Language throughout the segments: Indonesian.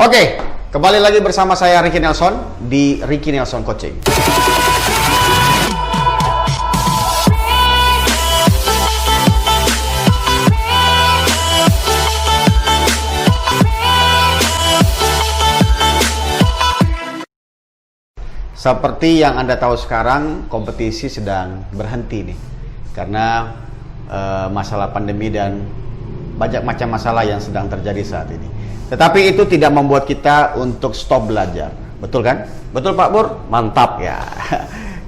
Oke, kembali lagi bersama saya Ricky Nelson di Ricky Nelson Coaching. Seperti yang Anda tahu sekarang, kompetisi sedang berhenti nih karena masalah pandemi dan banyak macam masalah yang sedang terjadi saat ini. Tetapi itu tidak membuat kita untuk stop belajar, betul kan? Betul Pak Pur? Mantap ya.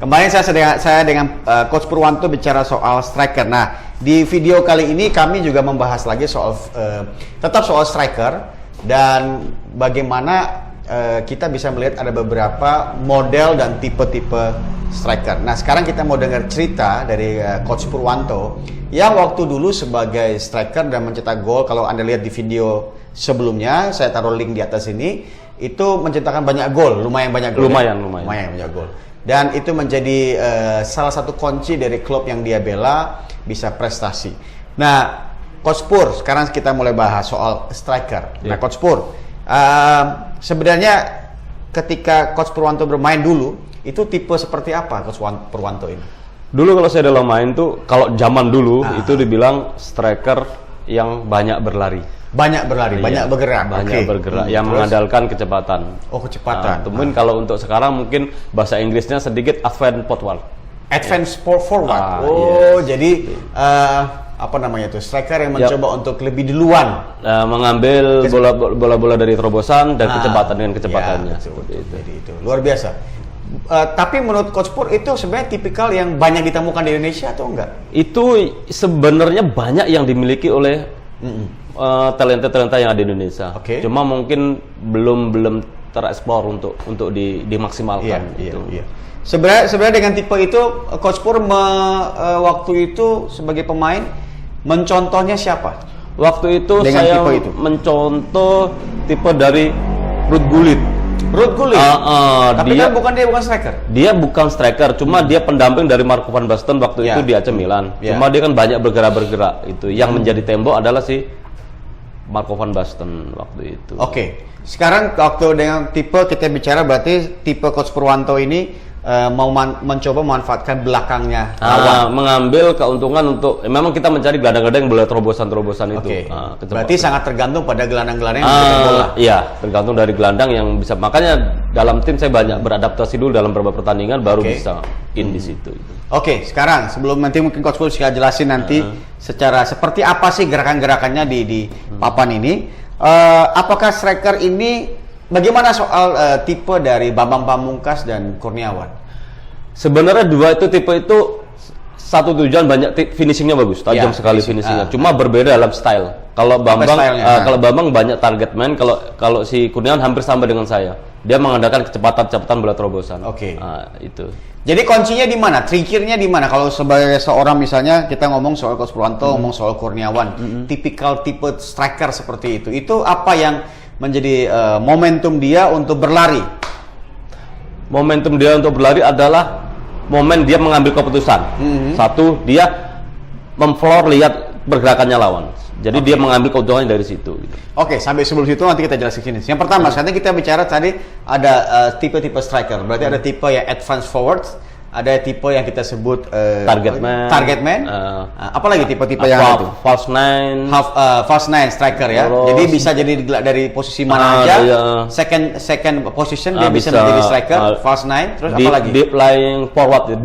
Kemarin saya dengan Coach Purwanto bicara soal striker. Nah, di video kali ini kami juga membahas lagi soal tetap soal striker dan bagaimana kita bisa melihat ada beberapa model dan tipe-tipe striker. Nah, sekarang kita mau dengar cerita dari Coach Purwanto yang waktu dulu sebagai striker dan mencetak gol. Kalau Anda lihat di video sebelumnya, saya taruh link di atas ini, itu mencetakkan banyak gol, lumayan banyak gol. Lumayan banyak gol. Dan itu menjadi salah satu kunci dari klub yang dia bela bisa prestasi. Nah, Coach Pur, sekarang kita mulai bahas soal striker. Nah, Coach Pur, sebenarnya ketika Coach Purwanto bermain dulu, itu tipe seperti apa Coach Purwanto ini? Dulu kalau saya dalam main tuh, kalau zaman dulu itu dibilang striker yang banyak berlari. Banyak bergerak. Bergerak, yang mengandalkan kecepatan. Oh, kecepatan. Mungkin kalau untuk sekarang mungkin bahasa Inggrisnya sedikit advance forward. Advance forward. Jadi apa namanya itu? Striker yang mencoba untuk lebih duluan mengambil bola-bola dari terobosan dan dengan kecepatannya. Seperti itu. Jadi itu luar biasa. Tapi menurut Coach Pur itu sebenarnya tipikal yang banyak ditemukan di Indonesia atau enggak? Itu sebenarnya banyak yang dimiliki oleh talenta-talenta yang ada di Indonesia. Cuma mungkin belum tereksplor untuk dimaksimalkan. Iya. Sebenarnya dengan tipe itu Coach Pur waktu itu sebagai pemain mencontohnya siapa? Waktu itu dengan saya tipe itu? mencontoh tipe dari Ruud Gullit. Tapi dia bukan striker. Dia bukan striker, cuma dia pendamping dari Marco van Basten waktu itu di AC Milan. Cuma dia kan banyak bergerak itu. Yang menjadi tembok adalah si Marco van Basten waktu itu. Sekarang waktu dengan tipe kita bicara berarti tipe Coach Purwanto ini mau mencoba memanfaatkan belakangnya lawan. Mengambil keuntungan untuk memang kita mencari gelandang-gelandang yang boleh terobosan itu. Berarti sangat tergantung pada gelandang-gelandang yang bisa bola. Iya, tergantung dari gelandang yang bisa. Makanya dalam tim saya banyak beradaptasi dulu dalam beberapa pertandingan baru bisa di situ. Sekarang sebelum nanti mungkin Coach Pur bisa jelasin nanti secara seperti apa sih gerakan-gerakannya di papan ini. Apakah striker ini bagaimana soal tipe dari Bambang Pamungkas dan Kurniawan? Sebenarnya dua itu tipe itu satu tujuan, banyak finishingnya bagus, tajam sekali finishingnya. Cuma berbeda dalam style. Kalau Bambang banyak target man, kalau si Kurniawan hampir sama dengan saya. Dia mengandalkan kecepatan bola terobosan. Itu. Jadi kuncinya di mana? Triggernya di mana? Kalau sebagai seorang misalnya kita ngomong soal Coach Purwanto, ngomong soal Kurniawan, tipikal tipe striker seperti itu apa yang menjadi momentum dia untuk berlari? Momentum dia untuk berlari adalah momen dia mengambil keputusan. Satu, dia memfloor lihat pergerakannya lawan. Jadi dia mengambil keuntungannya dari situ. Sampai sebelum situ nanti kita jelasin sini. Yang pertama, sekarang kita bicara tadi ada tipe-tipe striker. Berarti ada tipe yang advance forward, ada tipe yang kita sebut target man. Apalagi tipe-tipe yang itu? False nine striker ya. Jadi bisa jadi dari posisi mana aja. Second position dia bisa menjadi striker. False nine. Terus apalagi? Deep lying forward.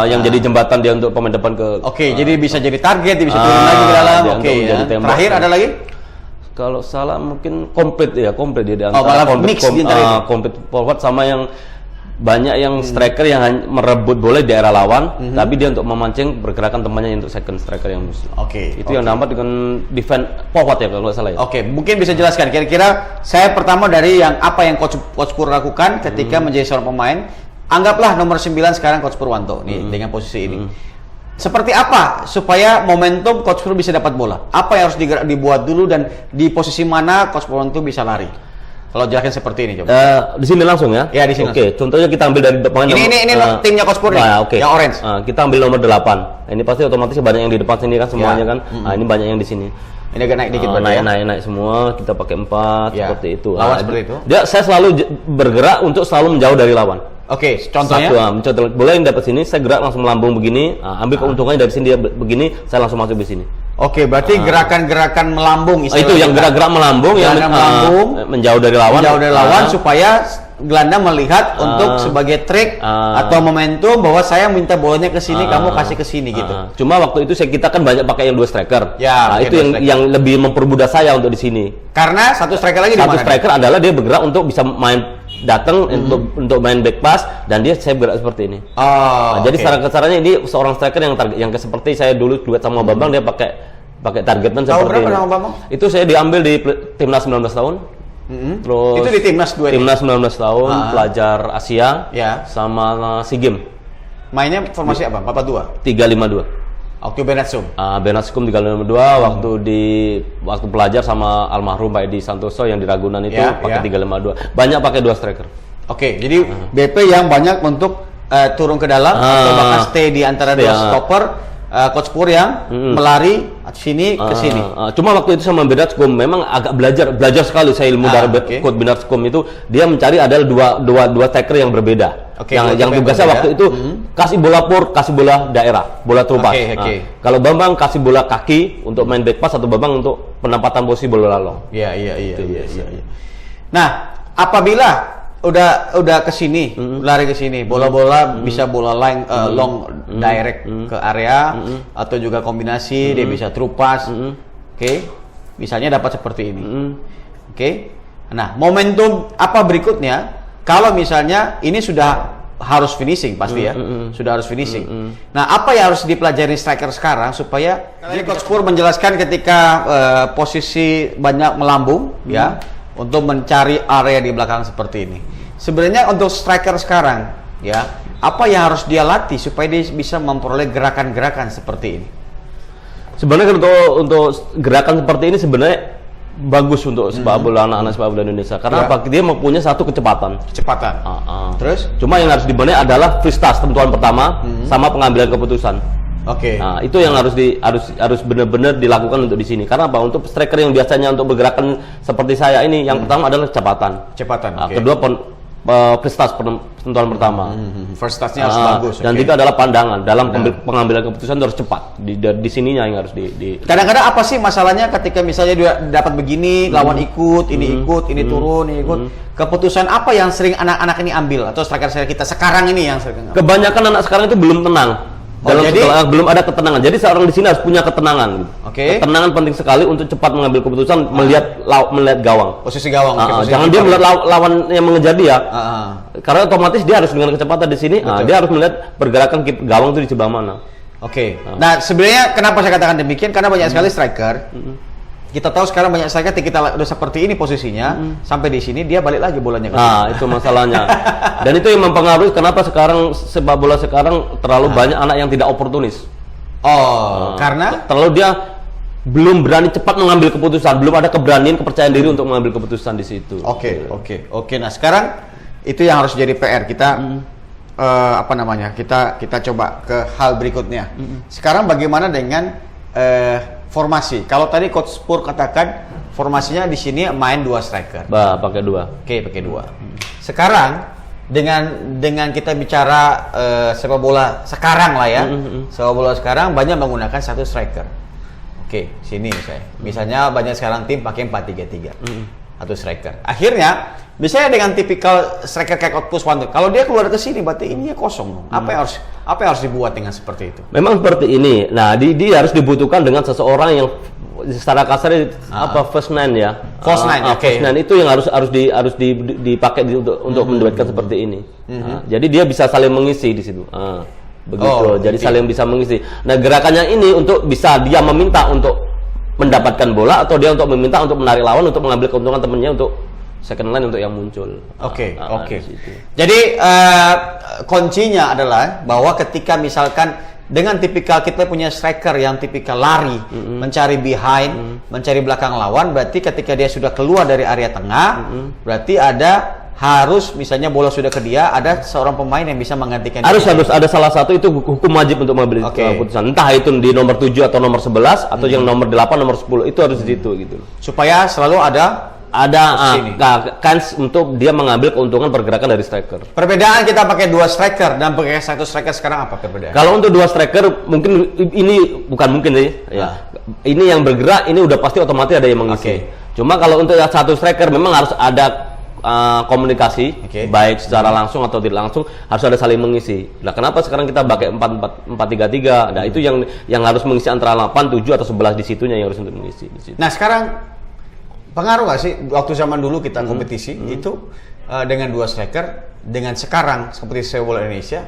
Yang jadi jembatan dia untuk pemain depan ke. Jadi bisa jadi target, dia bisa turun lagi ke dalam. Terakhir ada lagi? Kalau salah mungkin komplit dia di antara komplit forward sama yang banyak yang striker yang merebut bola di daerah lawan, tapi dia untuk memancing pergerakan temannya untuk second striker yang musuh. Itu yang nama dengan defense forward ya kalau nggak salah ya. Mungkin bisa jelaskan kira-kira saya pertama dari apa yang Coach Pur lakukan ketika menjadi seorang pemain. Anggaplah nomor 9 sekarang Coach Purwanto nih dengan posisi ini. Seperti apa supaya momentum Coach Pur bisa dapat bola? Apa yang harus dibuat dulu dan di posisi mana Coach Purwanto bisa lari? Kalau jelaskan seperti ini coba. Di sini langsung ya? Ya, di sini. Oke, contohnya kita ambil dari depan. Ini timnya Coach Pur nih, yang orange. Kita ambil nomor 8. Ini pasti otomatis banyak yang di depan sini kan semuanya kan. Ini banyak yang di sini. Ini agak naik dikit naik semua, kita pakai 4 seperti itu. Lawan seperti itu. Saya selalu bergerak untuk selalu menjauh dari lawan. Oke, contohnya. Contoh, boleh yang dapat sini, saya gerak langsung melambung begini, ambil keuntungannya dari sini dia begini, saya langsung masuk di sini. Oke, berarti gerakan-gerakan melambung itu yang gerak-gerak melambung, menjauh dari lawan, supaya gelandang melihat untuk sebagai trik atau momentum bahwa saya minta bolanya ke sini, kamu kasih ke sini gitu. Cuma waktu itu kita kan banyak pakai yang 2 striker. Ya, itu yang lebih mempermudah saya untuk di sini. Karena satu striker lagi di mana? Satu striker adalah dia bergerak untuk bisa datang untuk main back pass, dan saya bergerak seperti ini. Jadi caranya ini seorang striker yang seperti saya dulu duet sama Bambang, dia pakai targetman seperti ini. Berapa nama Bambang? Itu saya diambil di timnas 19 tahun. Terus itu di timnas 2 timnas 19 tahun, pelajar Asia, sama SEA Games. Mainnya formasi apa? 4-2? 3-5-2. Waktu Benatsum. Benatsum 3-5-2, waktu pelajar sama almarhum Pak Edi Santoso yang di Ragunan itu pakai 3-5-2. Banyak pakai 2 striker. Oke, jadi BP yang banyak untuk turun ke dalam atau bahkan stay di antara 2 stopper. Coach Pur yang melari sini ke sini. Cuma waktu itu sama Benatsum memang agak belajar sekali saya ilmu dari Coach Benatsum itu, dia mencari adalah dua striker yang berbeda. Yang tugasnya waktu itu kasih bola Pur, kasih bola daerah, bola terupas. Kalau Bambang kasih bola kaki untuk main back pass, atau Bambang untuk penempatan posisi bola lalong. Iya. Nah, apabila udah ke sini, lari ke sini, bola-bola bisa bola line long direct ke area, atau juga kombinasi dia bisa terupas. Misalnya dapat seperti ini. Nah, momentum apa berikutnya? Kalau misalnya ini sudah harus finishing pasti ya, sudah harus finishing. Nah, apa yang harus dipelajari striker sekarang supaya jadi Coach Pur menjelaskan ketika posisi banyak melambung ya, untuk mencari area di belakang seperti ini. Sebenarnya untuk striker sekarang ya, apa yang harus dia latih supaya dia bisa memperoleh gerakan-gerakan seperti ini? Sebenarnya untuk gerakan seperti ini sebenarnya bagus untuk sepak bola anak-anak sepak bola Indonesia. Karena apa? Dia mempunyai satu kecepatan. Terus? Cuma yang harus dibenahi adalah free start, tentuan pertama, sama pengambilan keputusan. Nah, itu yang harus benar-benar dilakukan untuk di sini. Karena apa? Untuk striker yang biasanya untuk bergerakan seperti saya ini, yang pertama adalah kecepatan. Kedua free start, tentuan pertama. First touch-nya harus bagus. Dan tiga adalah pandangan. Dalam pengambilan keputusan harus cepat. Di sininya yang harus di. Kadang-kadang apa sih masalahnya ketika misalnya dia dapat begini, lawan ikut, ini turun, ini ikut. Keputusan apa yang sering anak-anak ini ambil atau striker kita sekarang ini yang sering ambil? Kebanyakan anak sekarang itu belum tenang. Belum ada ketenangan. Jadi seorang di sini harus punya ketenangan. Ketenangan penting sekali untuk cepat mengambil keputusan, melihat gawang. Posisi gawang. Jangan dia melihat lawan yang mengejar dia. Karena otomatis dia harus dengan kecepatan di sini. Dia harus melihat pergerakan gawang itu di sebelah mana. Nah, sebenarnya kenapa saya katakan demikian? Karena banyak sekali striker. Kita tahu sekarang banyak striker kita udah seperti ini posisinya, sampai di sini dia balik lagi bolanya ke sini. Itu masalahnya. Dan itu yang mempengaruhi kenapa sekarang sepak bola sekarang terlalu banyak anak yang tidak oportunis. Karena terlalu dia belum berani cepat mengambil keputusan, belum ada keberanian, kepercayaan diri untuk mengambil keputusan di situ. Oke. Nah, sekarang itu yang harus jadi PR kita. Kita coba ke hal berikutnya. Sekarang bagaimana dengan formasi? Kalau tadi Coach Pur katakan formasinya di sini main 2 striker. Pakai 2. Pakai 2. Sekarang dengan kita bicara sepak bola sekarang lah ya. Sepak bola sekarang banyak menggunakan 1 striker. Sini misalnya banyak sekarang tim pakai 4-3-3. 1 striker. Akhirnya biasanya dengan tipikal striker kayak Coach Pur, kalau dia keluar ke sini berarti ininya kosong. Apa yang harus dibuat dengan seperti itu? Memang seperti ini. Nah, dia harus dibutuhkan dengan seseorang yang secara kasar first nine ya. First nine itu yang harus dipakai untuk menduetkan seperti ini. Jadi dia bisa saling mengisi di situ. Begitu. Jadi saling bisa mengisi. Nah, gerakannya ini untuk bisa dia meminta untuk mendapatkan bola, atau dia untuk meminta untuk menarik lawan untuk mengambil keuntungan temannya untuk second line untuk yang muncul. Jadi kuncinya adalah bahwa ketika misalkan dengan tipikal kita punya striker yang tipikal lari, mencari behind, mencari belakang lawan, berarti ketika dia sudah keluar dari area tengah, berarti harus misalnya bola sudah ke dia, ada seorang pemain yang bisa menggantikan harus ada salah satu, itu hukum wajib untuk mengambil keputusan, entah itu di nomor 7 atau nomor 11 atau yang nomor 8 nomor 10, itu harus di situ gitu, supaya selalu ada kans untuk dia mengambil keuntungan pergerakan dari striker. Perbedaan kita pakai 2 striker dan pakai 1 striker sekarang apa perbedaan? Kalau untuk 2 striker mungkin ini bukan mungkin sih ya. Ini yang bergerak ini udah pasti otomatis ada yang mengisi. Cuma kalau untuk 1 striker memang harus ada komunikasi, baik secara langsung atau tidak langsung, harus ada saling mengisi. Nah, kenapa sekarang kita pakai 4-3-3? Nah, itu yang harus mengisi antara 8, 7 atau 11 di situnya yang harus untuk mengisi di situ. Nah, sekarang pengaruh nggak sih waktu zaman dulu kita kompetisi itu dengan 2 striker, dengan sekarang seperti sepak bola Indonesia,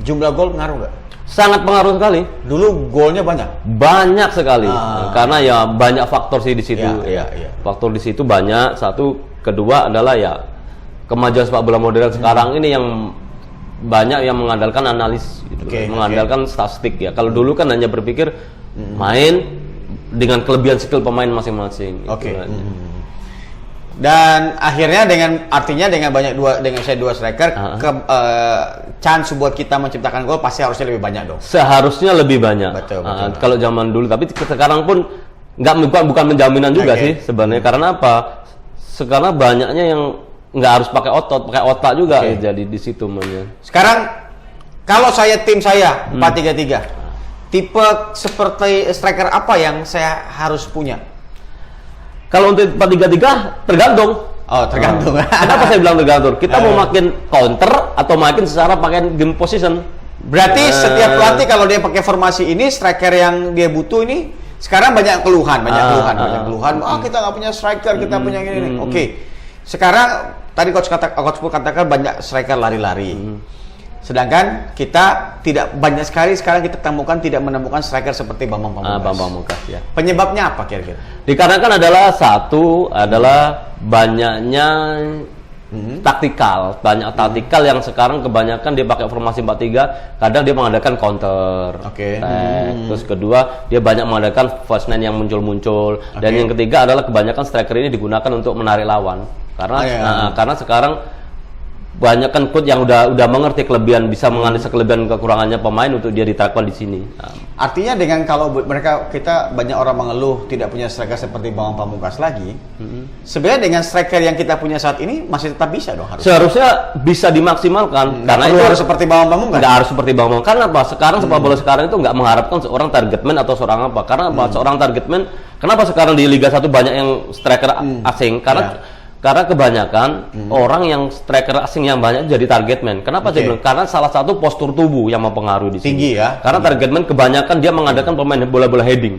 jumlah gol pengaruh nggak? Sangat pengaruh sekali. Dulu golnya banyak sekali, karena ya banyak faktor sih di situ. Faktor di situ banyak. Satu, kedua adalah ya kemajuan sepak bola modern sekarang ini yang banyak yang mengandalkan analis, mengandalkan statistik ya. Kalau dulu kan hanya berpikir main dengan kelebihan skill pemain masing-masing. Dan akhirnya dengan banyak dua striker, chance buat kita menciptakan gol pasti harusnya lebih banyak dong. Seharusnya lebih banyak. Betul. Kalau zaman dulu, tapi sekarang pun bukan menjaminan juga sih sebenarnya. Karena apa? Sekarang banyaknya yang nggak harus pakai otak juga jadi di situ mainnya. Sekarang kalau tim saya 4-3-3, tipe seperti striker apa yang saya harus punya? Kalau untuk 4-3-3 tergantung. Tergantung. Kenapa saya bilang tergantung? Kita mau makin counter atau makin secara pakai game position. Berarti setiap pelatih kalau dia pakai formasi ini, striker yang dia butuh ini, sekarang banyak keluhan. Kita nggak punya striker, kita punya ini. Sekarang tadi coach Pul katakan banyak striker lari-lari. Sedangkan kita tidak banyak sekali sekarang kita tidak menemukan striker seperti Bambang Pamungkas. Ya. Penyebabnya apa kira-kira? Dikarenakan adalah banyaknya taktikal yang sekarang kebanyakan dia pakai formasi 4-3, kadang dia mengadakan counter. Terus kedua, dia banyak mengadakan false nine yang muncul-muncul. Dan yang ketiga adalah kebanyakan striker ini digunakan untuk menarik lawan. Karena sekarang banyak kan coach yang udah mengerti kelebihan, bisa menganalisa kelebihan kekurangannya pemain untuk dia diterapkan di sini. Artinya dengan kalau kita banyak orang mengeluh tidak punya striker seperti Bambang Pamungkas lagi, sebenarnya dengan striker yang kita punya saat ini masih tetap bisa dong harusnya. Seharusnya bisa dimaksimalkan. Karena itu harus seperti Bambang Pamungkas. Nggak harus seperti Bambang. Karena apa? Sekarang sepak bola sekarang itu nggak mengharapkan seorang targetman atau seorang apa. Karena apa? Seorang targetman. Kenapa sekarang di Liga 1 banyak yang striker asing? Karena kebanyakan orang yang striker asing yang banyak jadi target man. Kenapa saya bilang? Karena salah satu postur tubuh yang mempengaruhi di sini. Tinggi ya. Karena target man kebanyakan dia mengadakan pemain bola-bola heading.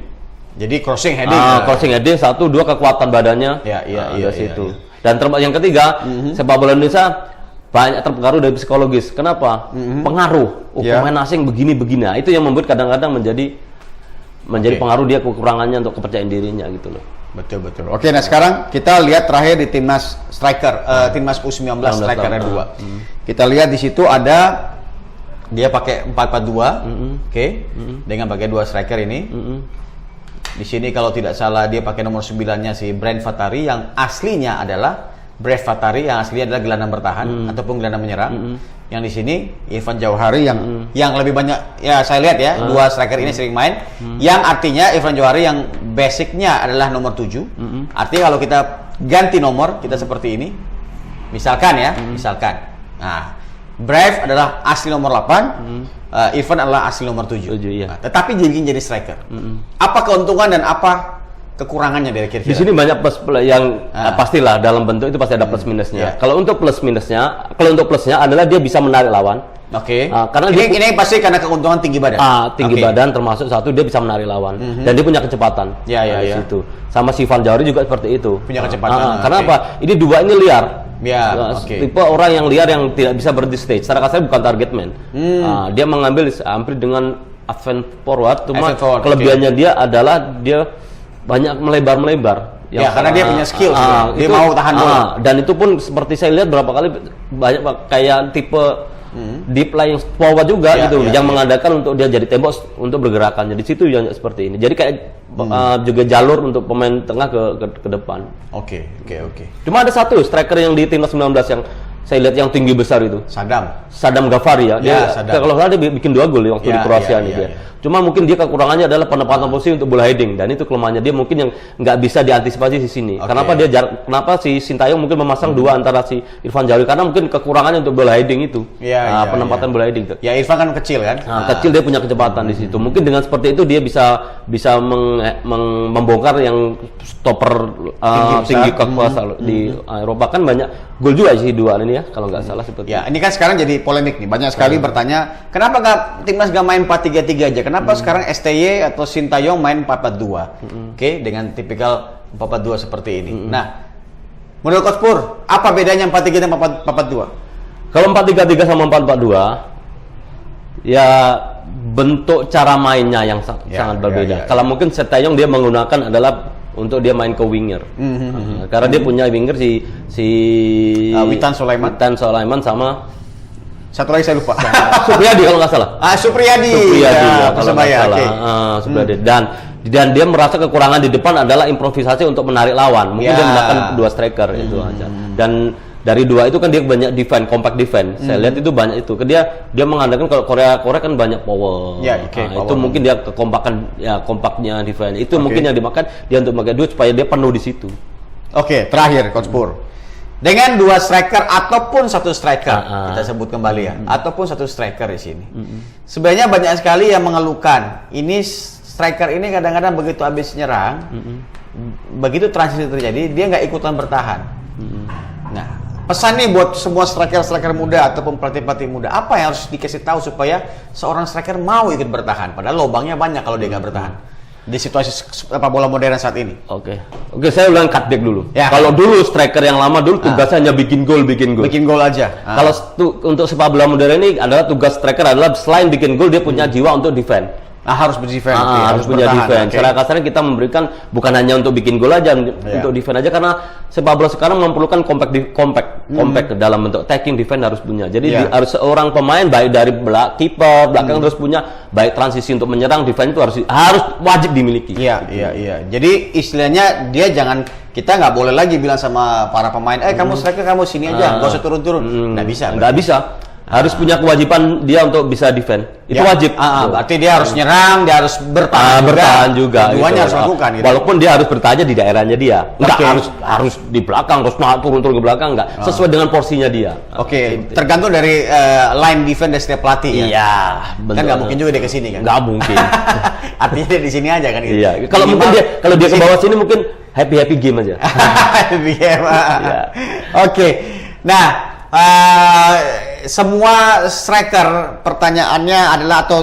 Jadi crossing heading. Crossing heading 1, 2 kekuatan badannya. Iya. Situ. Dan yang ketiga, sepak bola Indonesia banyak terpengaruh dari psikologis. Kenapa? Pengaruh. Pemain asing begini-begini. Nah, itu yang membuat kadang-kadang menjadi pengaruh dia kekurangannya untuk kepercayaan dirinya gitu loh. Betul. Oke, nah sekarang kita lihat terakhir di timnas striker, timnas U19 striker 2. Kita lihat di situ ada dia pakai 4-4-2, dengan pakai 2 striker ini. Di sini kalau tidak salah dia pakai nomor 9-nya si Brand Fatari yang aslinya adalah Brand Fatari yang aslinya adalah gelandang bertahan ataupun gelandang menyerang. Yang di sini Irfan Jauhari yang lebih banyak ya saya lihat ya 2 striker ini sering main. Yang artinya Irfan Jauhari yang basicnya adalah nomor 7. Artinya kalau kita ganti nomor kita seperti ini. Misalkan. Nah, Brave adalah asli nomor 8, Irfan adalah asli nomor 7. Nah, tetapi jadi striker. Apa keuntungan dan apa kekurangannya dari kira-kira? Di sini banyak plus yang pastilah dalam bentuk itu pasti ada plus minusnya. Kalau untuk plusnya adalah dia bisa menarik lawan. Karena ini pasti karena keuntungan tinggi badan. Tinggi badan termasuk satu dia bisa menarik lawan dan dia punya kecepatan. Situ. Sama si Van Jauri juga seperti itu. Punya kecepatan. Karena apa? Ini 2 ini liar. Tipe orang yang liar yang tidak bisa berhenti stage. Secara kasar bukan target man. Dia mengambil hampir dengan advance forward. Cuma kelebihannya dia adalah dia banyak melebar. Karena dia punya skill, dia mau tahan bola. Dan itu pun seperti saya lihat berapa kali banyak kayak tipe deep lying forward juga gitu, yang ya. mengandalkan untuk dia jadi tembok untuk bergerakan. Jadi situ yang seperti ini. Jadi kayak juga jalur untuk pemain tengah ke depan. Oke. Cuma ada satu striker yang di timnas 19 yang saya lihat yang tinggi besar itu. Sadam Ghaffari ya. Dia kalau salah dia bikin 2 gol waktu di Kroasia nih dia. Cuma mungkin dia kekurangannya adalah penempatan posisi untuk bola heading, dan itu kelemahannya dia mungkin yang nggak bisa diantisipasi di sini. Kenapa si Sintayong mungkin memasang 2 antara si Irfan Jalil, karena mungkin kekurangannya untuk bola heading itu. Penempatan bola heading itu. Ya Irfan kan kecil kan. Kecil, dia punya kecepatan di situ. Mungkin dengan seperti itu dia bisa membongkar yang stopper tinggi kekuasaan di Eropa. Kan banyak gol juga sih 2 ini ya, kalau nggak salah seperti ya. Ini kan sekarang jadi polemik nih, banyak sekali bertanya kenapa nggak timnas nggak main 4-3-3 aja, kenapa sekarang STY atau Sintayong main 4-4-2. Oke, dengan tipikal 4-4-2 seperti ini. Nah, menurut Coach Pur, apa bedanya 4-3 dan 4-4-2? Kalau 4-3-3 sama 4-4-2 ya bentuk cara mainnya yang sangat berbeda. Kalau mungkin Sintayong dia menggunakan adalah untuk dia main ke winger, karena dia punya winger si Witan Sulaiman sama satu lagi saya lupa. Supriyadi kalau nggak salah. Supriyadi ya, kalau nggak salah. Supriyadi. Dan dia merasa kekurangan di depan adalah improvisasi untuk menarik lawan. Mungkin dia menggunakan 2 striker itu aja. Dan dari 2 itu kan dia banyak defense, compact defense. Saya lihat itu banyak itu. Dia mengandalkan kalau Korea kan banyak power. Itu mungkin dia kekompakan kompaknya defense. Itu mungkin yang dimakan dia untuk pakai 2 supaya dia penuh di situ. Oke, terakhir Coach Pur. Dengan 2 striker ataupun 1 striker, kita sebut kembali ya, ataupun 1 striker di sini. Sebenarnya banyak sekali yang mengeluhkan, ini striker ini kadang-kadang begitu habis nyerang, begitu transisi terjadi, dia nggak ikutan bertahan. Nah, pesan nih buat semua striker muda ataupun pelatih-pelatih muda, apa yang harus dikasih tahu supaya seorang striker mau ikut bertahan? Padahal lubangnya banyak kalau dia nggak bertahan. Di situasi bola modern saat ini. Oke, saya ulang cut back dulu. Ya. Kalau dulu striker yang lama dulu tugasnya hanya bikin gol. Bikin gol aja. Kalau untuk sepak bola modern ini adalah tugas striker adalah selain bikin gol dia punya jiwa untuk defend. Harus berdefense. Harus punya defense. Secara kasarnya kita memberikan bukan hanya untuk bikin gol aja, untuk defense aja, karena sepak bola sekarang memerlukan compact dalam bentuk attacking, defense harus punya. Jadi harus seorang pemain baik dari kiper belakang harus punya baik transisi untuk menyerang, defense itu harus wajib dimiliki. Iya. Jadi istilahnya kita nggak boleh lagi bilang sama para pemain, kamu striker kamu sini aja, nggak usah turun-turun. Nggak bisa. Harus punya kewajiban dia untuk bisa defend. Itu wajib. Berarti dia harus nyerang, dia harus bertahan juga. Keduanya harus lakukan. Gitu. Walaupun dia harus bertahan di daerahnya dia. Enggak harus di belakang, terus turun ke belakang, enggak. Sesuai dengan porsinya dia. Tergantung dari line defense dari setiap pelatih ya. Iya, kan nggak mungkin juga dia ke sini kan. Nggak mungkin. Artinya dia di sini aja kan gitu. Iya. Kalau dia ke bawah sini mungkin happy game aja. Happy game. Nah, semua striker pertanyaannya adalah atau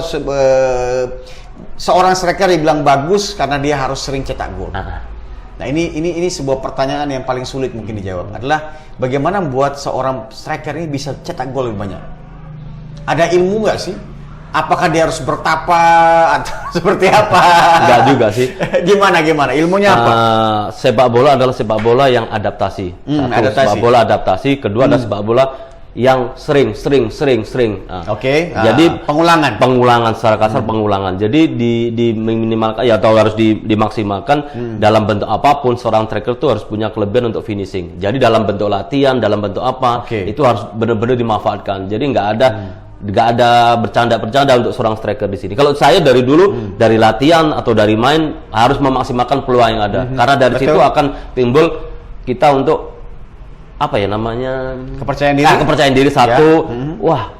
seorang striker dibilang bagus karena dia harus sering cetak gol. Nah, ini sebuah pertanyaan yang paling sulit mungkin dijawab adalah bagaimana membuat seorang striker ini bisa cetak gol lebih banyak. Ada ilmu nggak sih? Apakah dia harus bertapa atau seperti apa? Enggak juga sih. Gimana? Ilmunya apa? Sepak bola adalah sepak bola yang adaptasi. Sepak bola adaptasi. Kedua ada sepak bola yang sering. Jadi pengulangan secara kasar pengulangan. Jadi diminimalkan ya, atau harus dimaksimalkan dalam bentuk apapun. Seorang striker itu harus punya kelebihan untuk finishing. Jadi dalam bentuk latihan, dalam bentuk apa, itu harus benar-benar dimanfaatkan. Jadi nggak ada bercanda untuk seorang striker di sini. Kalau saya dari dulu dari latihan atau dari main harus memaksimalkan peluang yang ada. Karena dari situ akan timbul kita untuk kepercayaan diri satu. Wah,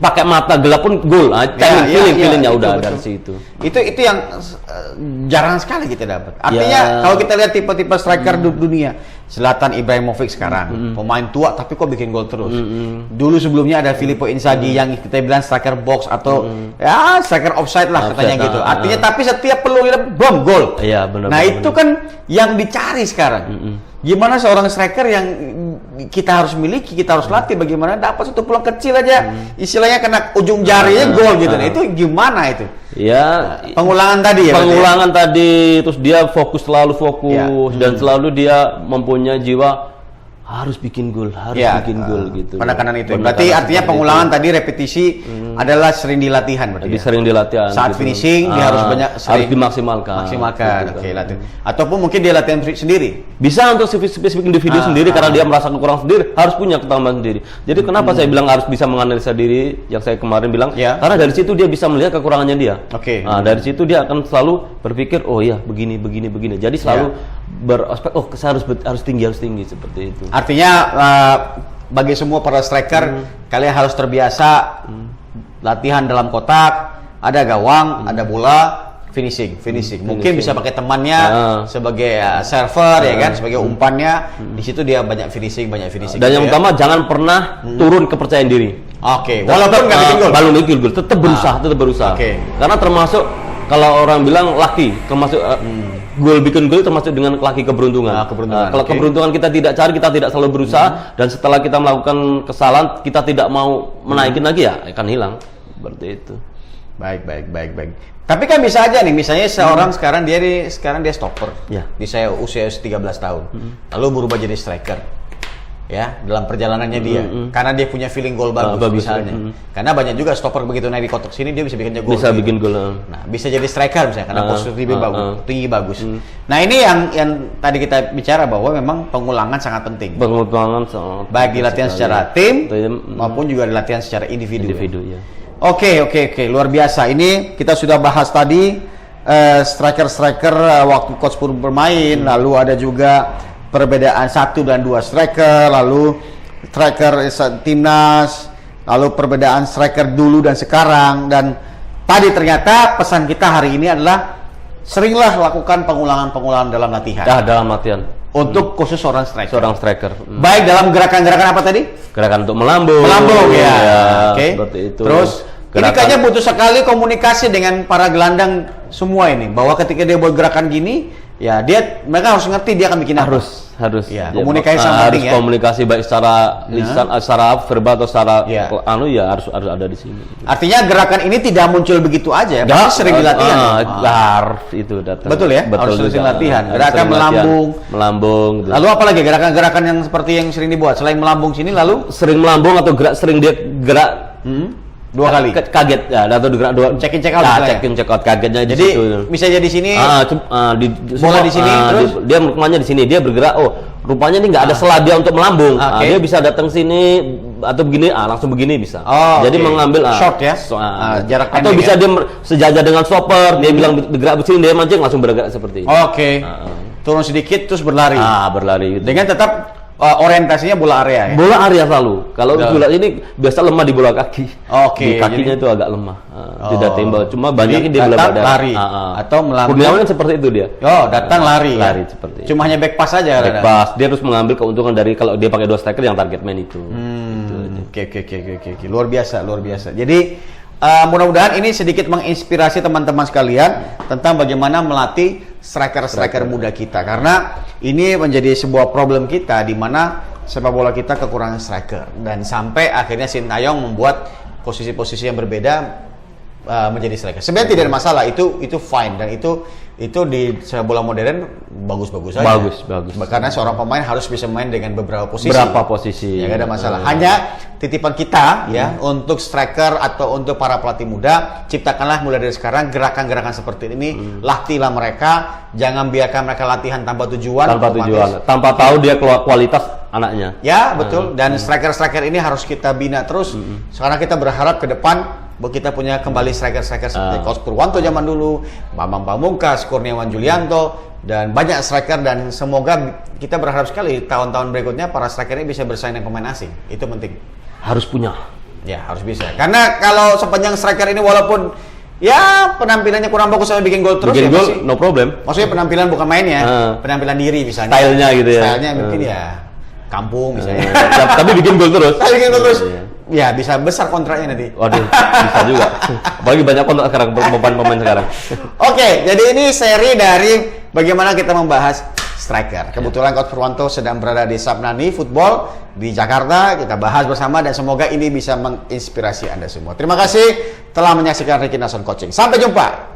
pakai mata gelap pun gol. Feelingnya udah dari situ. Itu yang jarang sekali kita dapat. Artinya kalau kita lihat tipe-tipe striker dunia, Zlatan Ibrahimovic sekarang pemain tua tapi kok bikin gol terus. Dulu sebelumnya ada Filippo Inzaghi yang kita bilang striker box atau striker offside lah katanya gitu. Artinya tapi setiap peluang bom gol. Iya, benar. Nah, itu kan yang dicari sekarang. Gimana seorang striker yang kita harus miliki, kita harus latih, bagaimana dapat satu peluang kecil aja, istilahnya kena ujung jarinya gol gitu. Nah, itu gimana itu? Ya, pengulangan tadi ya. Pengulangan tadi, terus dia selalu fokus dan selalu dia mempunyai jiwa harus bikin gol gitu. Penekanan itu. Berarti artinya pengulangan itu. Tadi repetisi adalah sering dilatihan berarti. Sering dilatihan. Saat gitu. Finishing dia harus banyak harus dimaksimalkan. Maksimalkan. Oke, latihan. Ataupun mungkin dia latihan sendiri. Bisa untuk spesifik individu sendiri karena dia merasa kurang sendiri, harus punya ketambahan sendiri. Jadi kenapa saya bilang harus bisa menganalisa diri yang saya kemarin bilang? Karena dari situ dia bisa melihat kekurangannya dia. Oke. Nah, dari situ dia akan selalu berpikir, oh ya begini. Jadi selalu beraspek, oh saya harus tinggi seperti itu. Artinya bagi semua para striker kalian harus terbiasa latihan dalam kotak, ada gawang, ada bola, finishing. Mungkin bisa pakai temannya sebagai server ya kan, sebagai umpannya. Di situ dia banyak finishing. Dan yang utama jangan pernah turun kepercayaan diri. Oke. Walaupun nggak bikin gol. Belum bikin gol, tetap berusaha. Oke. Karena termasuk kalau orang bilang laki, termasuk bikin gol termasuk dengan laki keberuntungan. Kalau keberuntungan kita tidak cari, kita tidak selalu berusaha, dan setelah kita melakukan kesalahan, kita tidak mau menaikin lagi ya akan hilang. Seperti itu. Baik. Tapi kan bisa aja nih, misalnya seorang sekarang dia stopper. Di saya usia 13 tahun. Lalu berubah jadi striker. Ya, dalam perjalanannya dia. Karena dia punya feeling gol bagus misalnya. Karena banyak juga stopper begitu naik di kotak sini dia bisa bikin gol. Bisa bikin gol. Nah, bisa jadi striker misalnya karena posisinya bagus, tinggi bagus. Nah, ini yang tadi kita bicara bahwa memang pengulangan sangat penting. Pengulangan sangat baik di latihan secara tim maupun juga di latihan secara individu. Ya. Oke, luar biasa. Ini kita sudah bahas tadi striker waktu coach Pur bermain, lalu ada juga perbedaan 1 dan 2 striker, lalu striker timnas, lalu perbedaan striker dulu dan sekarang, dan tadi ternyata pesan kita hari ini adalah seringlah lakukan pengulangan dalam latihan. Dalam latihan. Untuk khusus seorang striker. Baik dalam gerakan-gerakan apa tadi? Gerakan untuk melambung. Ya. Oke. Seperti itu. Terus ini kayaknya butuh sekali komunikasi dengan para gelandang semua ini, bahwa ketika dia buat gerakan gini, ya mereka harus ngerti dia akan bikin harus ya, komunikasi sama harus ya. Komunikasi baik secara lisan, secara verbal atau secara harus ada di sini. Artinya gerakan ini tidak muncul begitu aja, pasti sering dilatihan. Harus itu datang. Betul ya, harus sering latihan. Gerakan melambung. Gitu. Lalu apa lagi gerakan-gerakan yang seperti yang sering dibuat selain melambung sini, lalu sering melambung atau sering dia gerak 2 kali kaget ya, atau gerak 2 check in check out. Check out kagetnya. Jadi bisa jadi sini bola di sini, terus dia rupanya di sini dia bergerak, rupanya ini nggak ada selah dia untuk melambung. Dia bisa datang sini atau begini, langsung begini bisa. Jadi mengambil short ya, jarak pendek. Atau bisa dia sejajar dengan stopper, dia bilang bergerak begini, dia mancing langsung bergerak seperti ini. Turun sedikit terus berlari. Berlari. Dengan tetap orientasinya bola area ya? Bola area selalu. Kalau bola ini biasa lemah di bola kaki. Di kakinya itu agak lemah. Tidak tembak. Cuma banyaknya di bola badan. Lari. Atau melambung. Kurniawan seperti itu dia. Datang lari. Lari seperti itu. Cuma hanya back pass aja. Back pass. Dia harus mengambil keuntungan dari kalau dia pakai 2 striker yang target man itu. Oke. Luar biasa. Jadi mudah-mudahan ini sedikit menginspirasi teman-teman sekalian tentang bagaimana melatih striker muda kita, karena ini menjadi sebuah problem kita di mana sepak bola kita kekurangan striker, dan sampai akhirnya Sintayong membuat posisi-posisi yang berbeda menjadi striker. Sebenarnya tidak ada masalah, itu fine, dan itu di sepak bola modern bagus-bagus saja. Bagus. Karena seorang pemain harus bisa main dengan beberapa posisi. Ya, nggak ada masalah. Hanya titipan kita ya untuk striker atau untuk para pelatih muda, ciptakanlah mulai dari sekarang gerakan-gerakan seperti ini. Latihlah mereka, jangan biarkan mereka latihan tanpa tujuan. Tanpa tahu dia kualitas anaknya. Ya, betul. Dan striker-striker ini harus kita bina terus. Sekarang kita berharap ke depan bahwa kita punya kembali striker-striker seperti Coach Purwanto zaman dulu, Bambang Pamungkas, Kurniawan Julianto, dan banyak striker, dan semoga kita berharap sekali tahun-tahun berikutnya para striker ini bisa bersaing dengan pemain asing. Itu penting. Harus punya. Ya, harus bisa. Karena kalau sepanjang striker ini walaupun ya penampilannya kurang bagus sampai bikin gol terus, bikin gol no problem. Maksudnya penampilan bukan mainnya, penampilan diri misalnya. Stylenya gitu ya. Stylenya mungkin ya kampung misalnya. Tapi bikin gol terus. Ya, bisa besar kontraknya nanti. Waduh, bisa juga. Apalagi banyak kontrak sekarang, pemain sekarang. Oke, jadi ini seri dari bagaimana kita membahas striker. Kebetulan Coach Purwanto sedang berada di Sabnani Football di Jakarta. Kita bahas bersama dan semoga ini bisa menginspirasi Anda semua. Terima kasih telah menyaksikan Ricky Nason Coaching. Sampai jumpa.